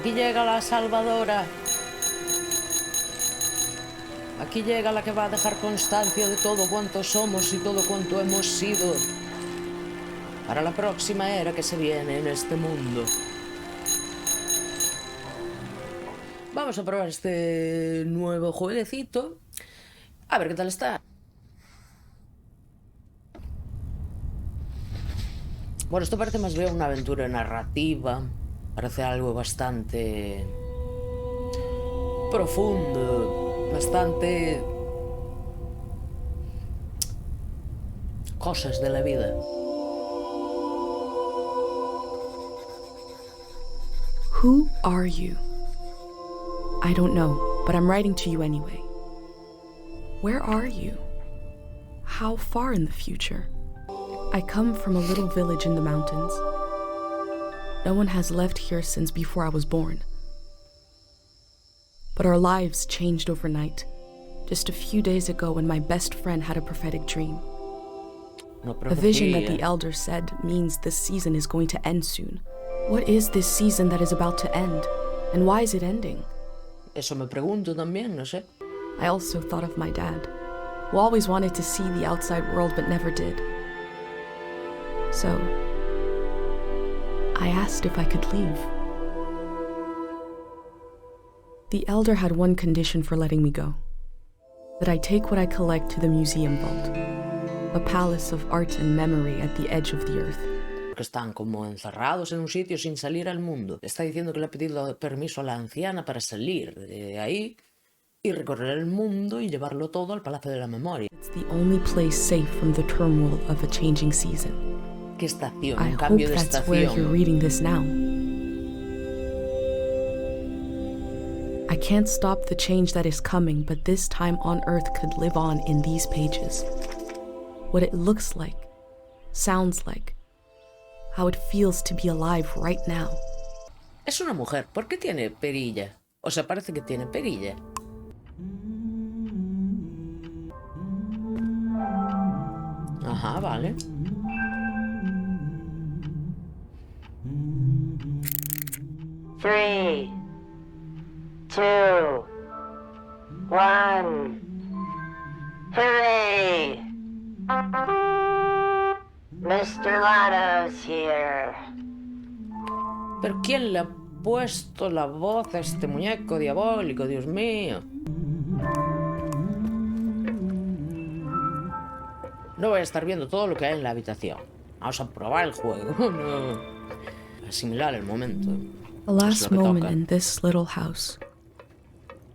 Aquí llega la salvadora. Aquí llega la que va a dejar constancia de todo cuanto somos y todo cuanto hemos sido para la próxima era que se viene en este mundo. Vamos a probar este nuevo jueguecito. A ver qué tal está. Bueno, esto parece más bien una aventura narrativa. Parece algo bastante profundo, bastante cosas de la vida. Who are you? I don't know, but I'm writing to you anyway. Where are you? How far in the future? I come from a little village in the mountains. No one has left here since before I was born. But our lives changed overnight, just a few days ago when my best friend had a prophetic dream. A vision that the elder said means this season is going to end soon. What is this season that is about to end? And why is it ending? Eso me pregunto también, no sé. I also thought of my dad, who always wanted to see the outside world but never did. So, I asked if I could leave. The elder had one condition for letting me go: that I take what I collect to the museum vault, a palace of art and memory at the edge of the earth. Que están como encerrados en un sitio sin salir al mundo. Está diciendo que le ha pedido permiso a la anciana para salir de ahí y recorrer el mundo y llevarlo todo al Palacio de la Memoria. It's the only place safe from the turmoil of a changing season. ¿Qué estación? I Un hope cambio de that's where you're estación. reading this now. I can't stop the change that is coming, but this time on Earth could live on in these pages. What it looks like, sounds like, how it feels to be alive right now. Es una mujer. ¿Por qué tiene perilla? O sea, parece que tiene perilla. Ajá, vale. Three, two, one. Hooray! Mr. Lotto's here. ¿Pero quién le ha puesto la voz a este muñeco diabólico, Dios mío? No voy a estar viendo todo lo que hay en la habitación. Vamos a probar el juego, no asimilar el momento. The last moment in this little house.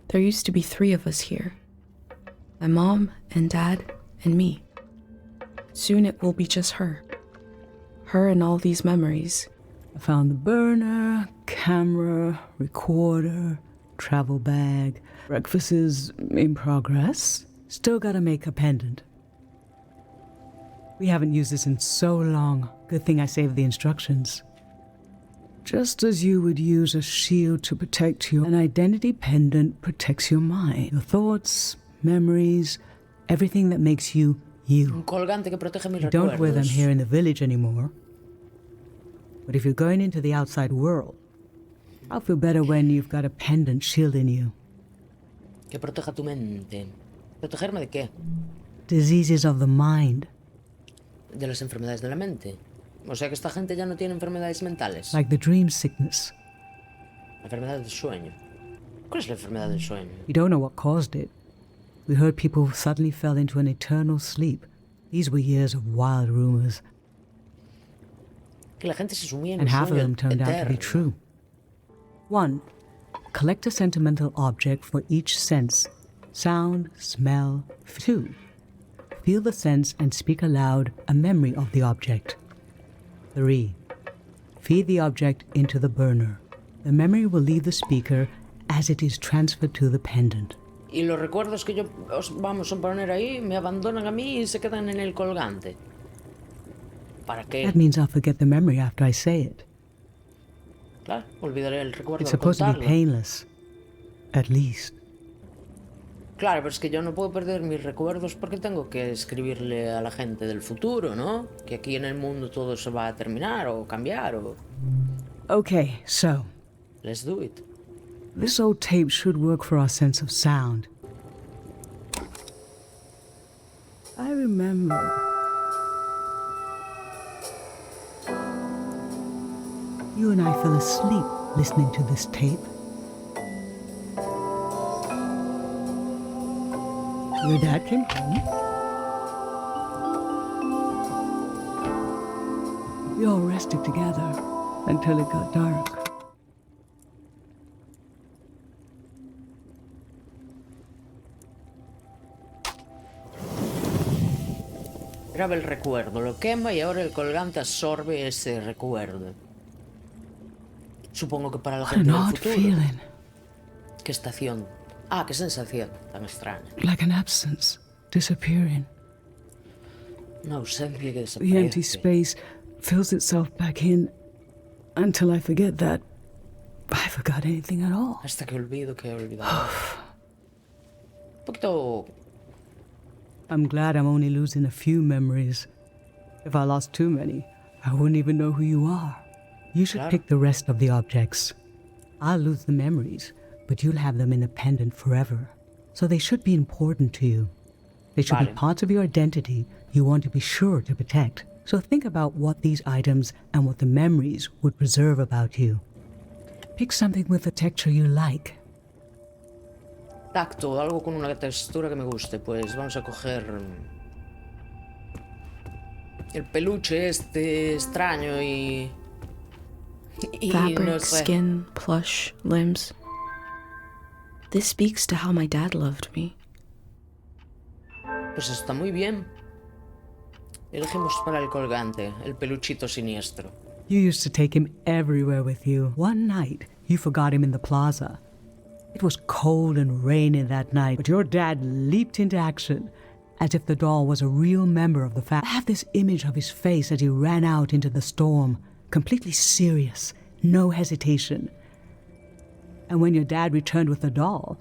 There used to be 3 of us here. My mom and dad and me. Soon it will be just her. Her and all these memories. I found the burner, camera, recorder, travel bag. Breakfast is in progress. Still gotta make a pendant. We haven't used this in so long. Good thing I saved the instructions. Just as you would use a shield to protect you, an identity pendant protects your mind. Your thoughts, memories, everything that makes you, you. Un colgante que protege mis You don't wear them recuerdos. here in the village anymore. But if you're going into the outside world, I'll feel better when you've got a pendant shielding you. Que proteja tu mente. ¿Protegerme de qué? Diseases of the mind, De las enfermedades de la mente. O sea que esta gente ya no tiene enfermedades mentales. like the dream sickness. La enfermedad del sueño. ¿Cuál es la enfermedad del sueño? We don't know what caused it. We heard people suddenly fell into an eternal sleep. These were years of wild rumors, Que la gente se sumía en and un half of sueño them turned out to be eterno. true. 1. Collect a sentimental object for each sense: sound, smell. 2. Feel the sense and speak aloud a memory of the object. 3. Feed the object into the burner. The memory will leave the speaker as it is transferred to the pendant. Y los recuerdos que yo os vamos a poner ahí me abandonan a mí y se quedan en el colgante. ¿Para qué? That means I'll forget the memory after I say it. Claro, olvidaré el recuerdo It's al supposed to be contarlo. painless. At least. Claro, pero es que yo no puedo perder mis recuerdos porque tengo que escribirle a la gente del futuro, ¿no? Que aquí en el mundo todo se va a terminar o cambiar o... Okay, so Let's do it. This old tape should work for our sense of sound. I remember. You and I fell asleep listening to this tape. Your dad came home. We all rested together until it got dark. Graba el recuerdo, lo quema y ahora el colgante absorbe ese recuerdo. Supongo que para la What an gente del odd futuro. feeling. ¿Qué estación? Ah, qué sensación tan extraña. Like an absence, disappearing. Una ausencia que The empty desaparece. space fills itself back in until I forget that I forgot anything at all. Hasta que olvido que he olvidado. Un poquito... I'm glad I'm only losing a few memories. If I lost too many, I wouldn't even know who you are. You should Claro. pick the rest of the objects. I'll lose the memories, but you'll have them independent forever. So they should be important to you. They should be Vale. parts of your identity you want to be sure to protect. So think about what these items and what the memories would preserve about you. Pick something with a texture you like. Tacto, algo con una textura que me guste. Pues vamos a coger... el peluche este extraño y... y Fabric, no sé. skin, plush, limbs. This speaks to how my dad loved me. Pues está muy bien. Elegimos para el colgante, el peluchito siniestro. You used to take him everywhere with you. One night, you forgot him in the plaza. It was cold and raining that night, but your dad leaped into action as if the doll was a real member of the family. I have this image of his face as he ran out into the storm, completely serious, no hesitation. And when your dad returned with the doll,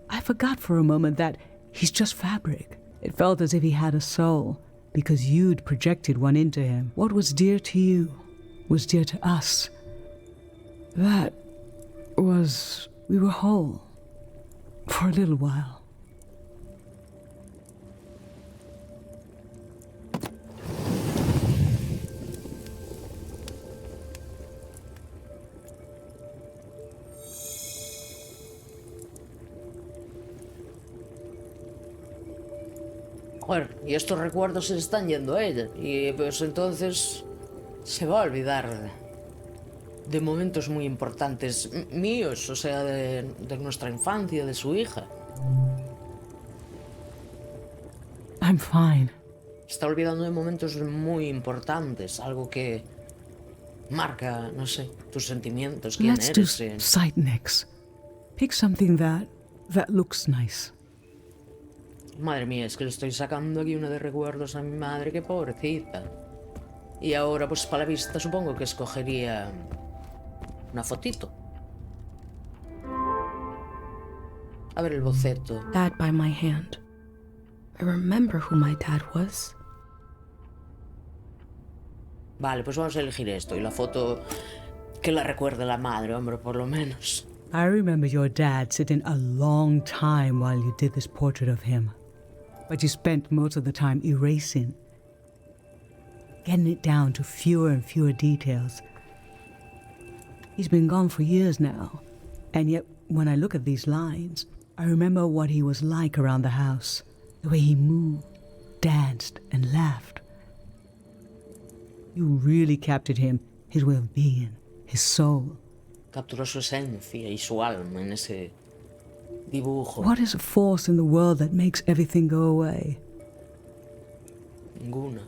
I forgot for a moment that he's just fabric. It felt as if he had a soul, because you'd projected one into him. What was dear to you was dear to us. That was... we were whole. For a little while. Joder, y estos recuerdos se le están yendo a ella. Y pues entonces se va a olvidar de momentos muy importantes míos, o sea, de nuestra infancia, de su hija. I'm fine. Está olvidando de momentos muy importantes, algo que marca, no sé, tus sentimientos, quién Let's do eres. sight next. Pick something that looks nice. Madre mía, es que le estoy sacando aquí una de recuerdos a mi madre, qué pobrecita. Y ahora, pues para la vista, supongo que escogería una fotito. A ver el boceto. Dad by my hand. I remember who my dad was. Vale, pues vamos a elegir esto. Y la foto que la recuerde la madre, hombre, por lo menos. I remember your dad sitting a long time while you did this portrait of him. But you spent most of the time erasing, getting it down to fewer and fewer details. He's been gone for years now, and yet when I look at these lines, I remember what he was like around the house, the way he moved, danced, and laughed. You really captured him, his way of being, his soul. Capturó su esencia y su alma en ese dibujo. What is a force in the world that makes everything go away? Ninguna.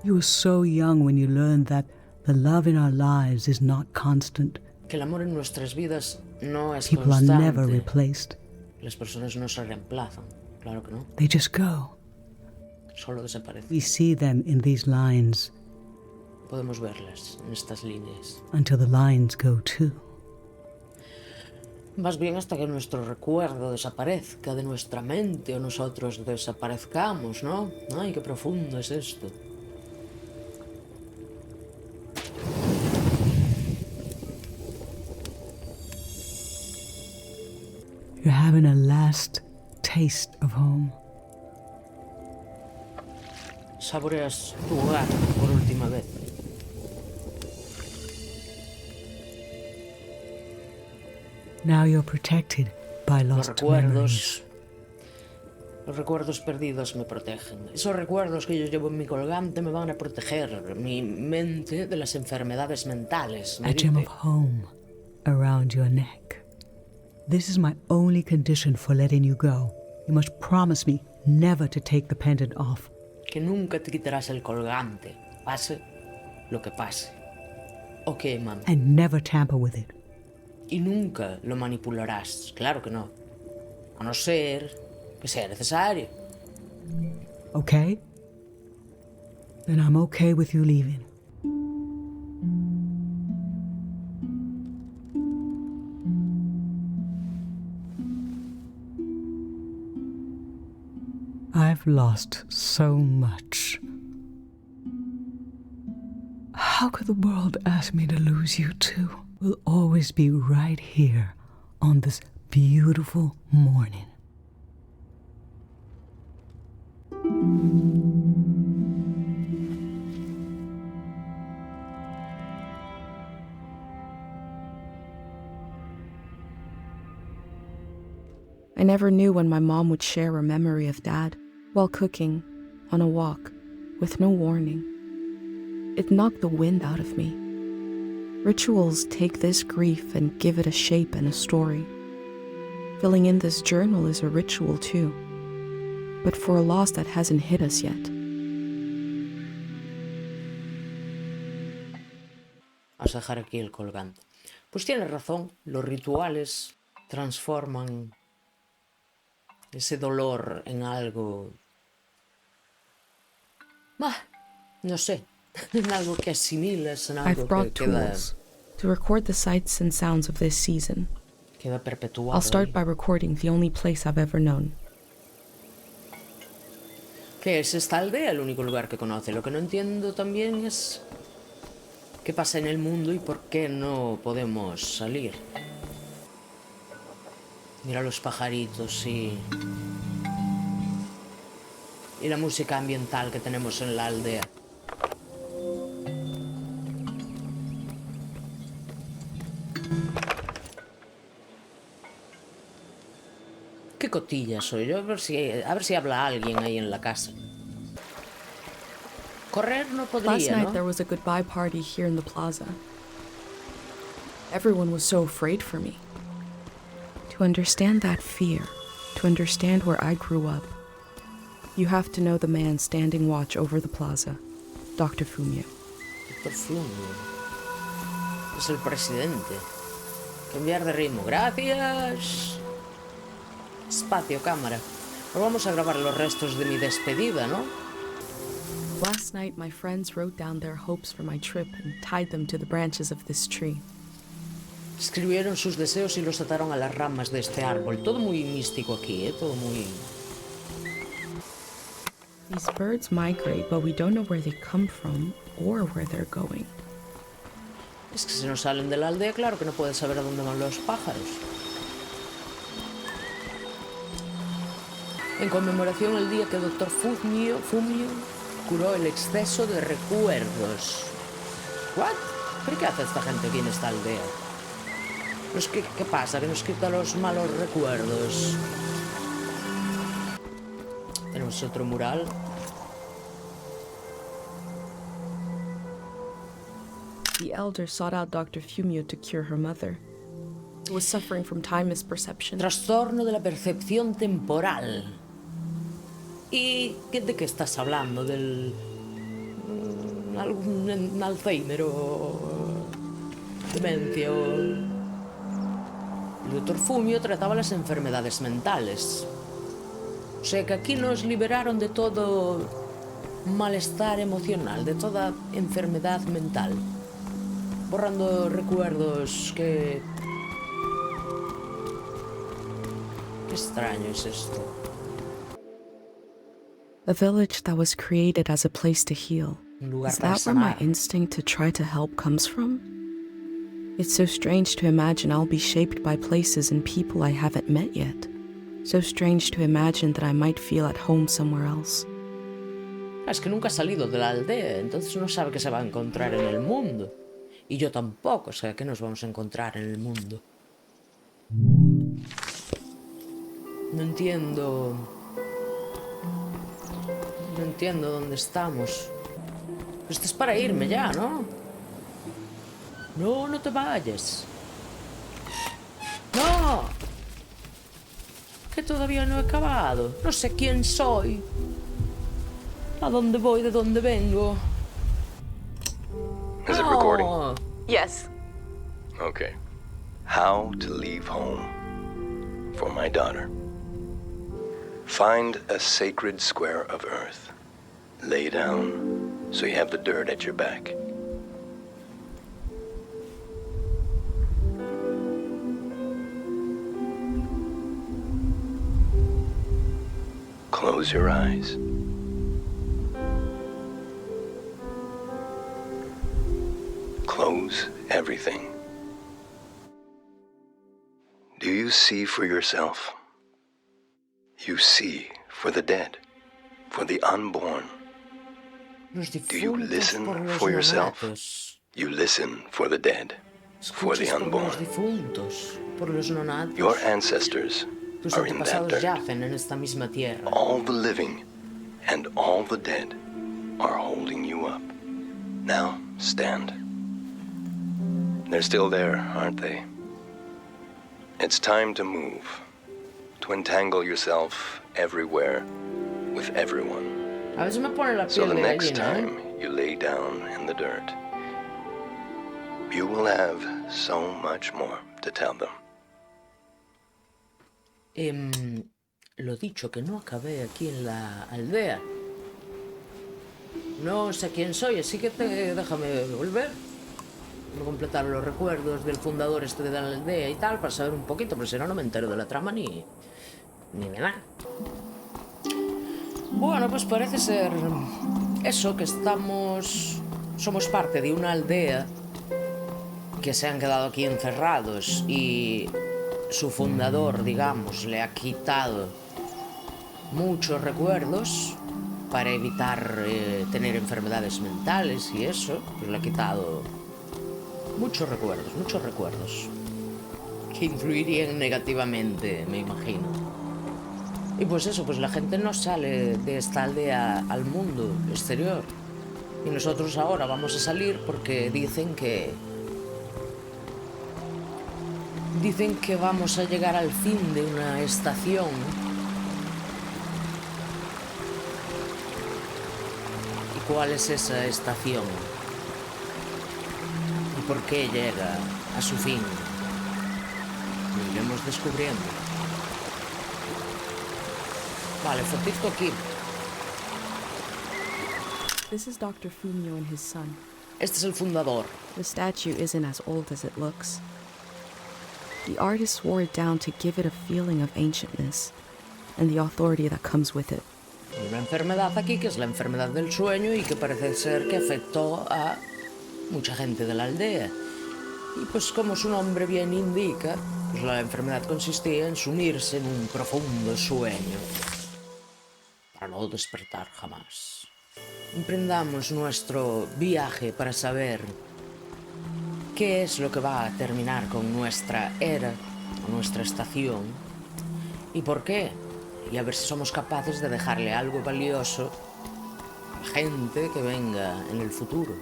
You were so young when you learned that the love in our lives is not constant. Que el amor en nuestras vidas no es People are never constante. replaced. Las personas no se reemplazan. Claro que no. They just go. Solo desaparecen. We see them in these lines Podemos verlas en estas líneas. until the lines go too. Más bien hasta que nuestro recuerdo desaparezca de nuestra mente o nosotros desaparezcamos, ¿no? Ay, qué profundo es esto. You're having a last taste of home. Saboreas tu hogar por última vez. Now you're protected by Los lost memories. recuerdos perdidos me protegen. Esos recuerdos que yo llevo en mi colgante me van a proteger mi mente de las enfermedades mentales. A gem of home around your neck. This is my only condition for letting you go. You must promise me never to take the pendant off. Que nunca te quitarás el colgante, pase lo que pase. Ok, mami. And never tamper with it. Y nunca lo manipularás, claro que no. A no ser que sea necesario. Okay? Then I'm okay with you leaving. I've lost so much. How could the world ask me to lose you too? We'll always be right here on this beautiful morning. I never knew when my mom would share a memory of Dad while cooking, on a walk, with no warning. It knocked the wind out of me. Rituals take this grief and give it a shape and a story. Filling in this journal is a ritual too, but for a loss that hasn't hit us yet. Vas a dejar aquí el colgante. Pues tienes razón, los rituales transforman ese dolor en algo... no sé, en algo que asimilas, en algo I've brought que queda, tools to record the sights and sounds of this season. queda perpetuado. I'll start ahí. by recording the only place I've ever known. ¿Qué es esta aldea? El único lugar que conoce. Lo que no entiendo también es qué pasa en el mundo y por qué no podemos salir. Mira los pajaritos y la música ambiental que tenemos en la aldea. Qué cotilla soy yo, a ver si habla alguien ahí en la casa. Correr no Last podría, night ¿no? there was a goodbye party here in the plaza. Everyone was so afraid for me. To understand that fear, to understand where I grew up, you have to know the man standing watch over the plaza, Dr. Fumio. Doctor Fumio. Es el presidente. Cambiar de ritmo. Gracias. Espacio, cámara. Ahora vamos a grabar los restos de mi despedida, ¿no? Last night my friends wrote down their hopes for my trip and tied them to the branches of this tree. Escribieron sus deseos y los ataron a las ramas de este árbol. Todo muy místico aquí, ¿eh? Todo muy... These birds migrate, but we don't know where they come from or where they're going. Es que si no salen de la aldea, claro que no puedes saber a dónde van los pájaros. En conmemoración al día que Dr. Fumio curó el exceso de recuerdos. ¿What? ¿Pero qué hace esta gente aquí en esta aldea? ¿Qué pasa? ¿Que nos quita los malos recuerdos? Tenemos otro mural. The elder sought out Dr. Fumio to cure her mother, who was suffering from time misperception. Trastorno de la percepción temporal. ¿Y de qué estás hablando? ¿Del... algún Alzheimer o... demencia o...? El doctor Fumio trataba las enfermedades mentales. O sea que aquí nos liberaron de todo malestar emocional, de toda enfermedad mental. Borrando recuerdos que... Qué extraño es esto. A village that was created as a place to heal. Un lugar Is para that where my sanar. instinct to try to help comes from? It's so strange to imagine I'll be shaped by places and people I haven't met yet. So strange to imagine that I might feel at home somewhere else. Es que nunca ha salido de la aldea, entonces no sabe qué se va a encontrar en el mundo. Y yo tampoco sé qué nos vamos a encontrar en el mundo. No entiendo... No entiendo dónde estamos. Esto es para irme ya, ¿no? No, no te vayas. ¡No! Que todavía no he acabado. No sé quién soy. ¿A dónde voy? ¿De dónde vengo? Is it recording? No. Yes. Okay. How to leave home for my daughter. Find a sacred square of earth. Lay down so you have the dirt at your back. Close your eyes. Close everything. Do you see for yourself? You see for the dead, for the unborn. Los Do you difuntos listen por los for yourself? nonatos. You listen for the dead, for the Escuchas por los unborn. difuntos, por los nonatos. Your ancestors Tus are in that antepasados dirt. yacen en esta misma tierra. All the living and all the dead are holding you up. Now, stand. They're still there, aren't they? It's time to move, to entangle yourself everywhere with everyone. A veces me pone la So piel the de next gallina, time you lay down in the dirt, you will have so much more to tell them. Lo dicho, que no acabé aquí en la aldea. No sé quién soy, así que déjame volver. Voy a completar los recuerdos del fundador de la aldea y tal, para saber un poquito, pero si no, no me entero de la trama ni de nada. Bueno, pues parece ser eso, que somos parte de una aldea que se han quedado aquí encerrados y su fundador, digamos, le ha quitado muchos recuerdos para evitar tener enfermedades mentales y eso, pues le ha quitado muchos recuerdos que influirían negativamente, me imagino. Y pues eso, pues la gente no sale de esta aldea al mundo exterior. Y nosotros ahora vamos a salir porque dicen que vamos a llegar al fin de una estación. ¿Y cuál es esa estación? ¿Y por qué llega a su fin? Lo iremos descubriendo. Vale, fotito aquí. This is Dr. Fumio and his son. Este es el fundador. The statue isn't as old as it looks. The artist wore it down to give it a feeling of ancientness and the authority that comes with it. Hay una enfermedad aquí que es la enfermedad del sueño y que parece ser que afectó a mucha gente de la aldea. Y pues como su nombre bien indica, pues la enfermedad consistía en sumirse en un profundo sueño para no despertar jamás. Emprendamos nuestro viaje para saber qué es lo que va a terminar con nuestra era, con nuestra estación, y por qué, y a ver si somos capaces de dejarle algo valioso a la gente que venga en el futuro.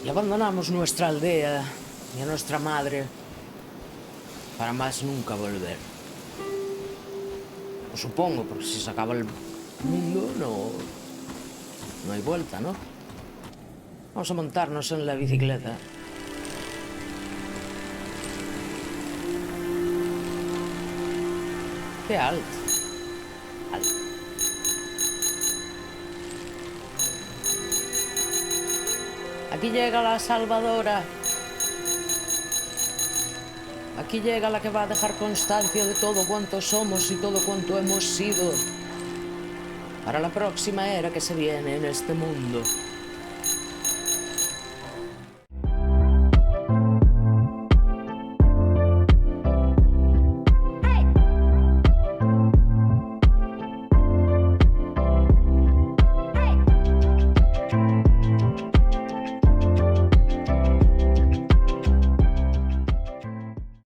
Y abandonamos nuestra aldea y a nuestra madre para más nunca volver. Lo supongo, porque si se acaba el mundo no hay vuelta, ¿no? Vamos a montarnos en la bicicleta. ¡Qué alto! Alto. Aquí llega la salvadora. Aquí llega la que va a dejar constancia de todo cuanto somos y todo cuanto hemos sido para la próxima era que se viene en este mundo.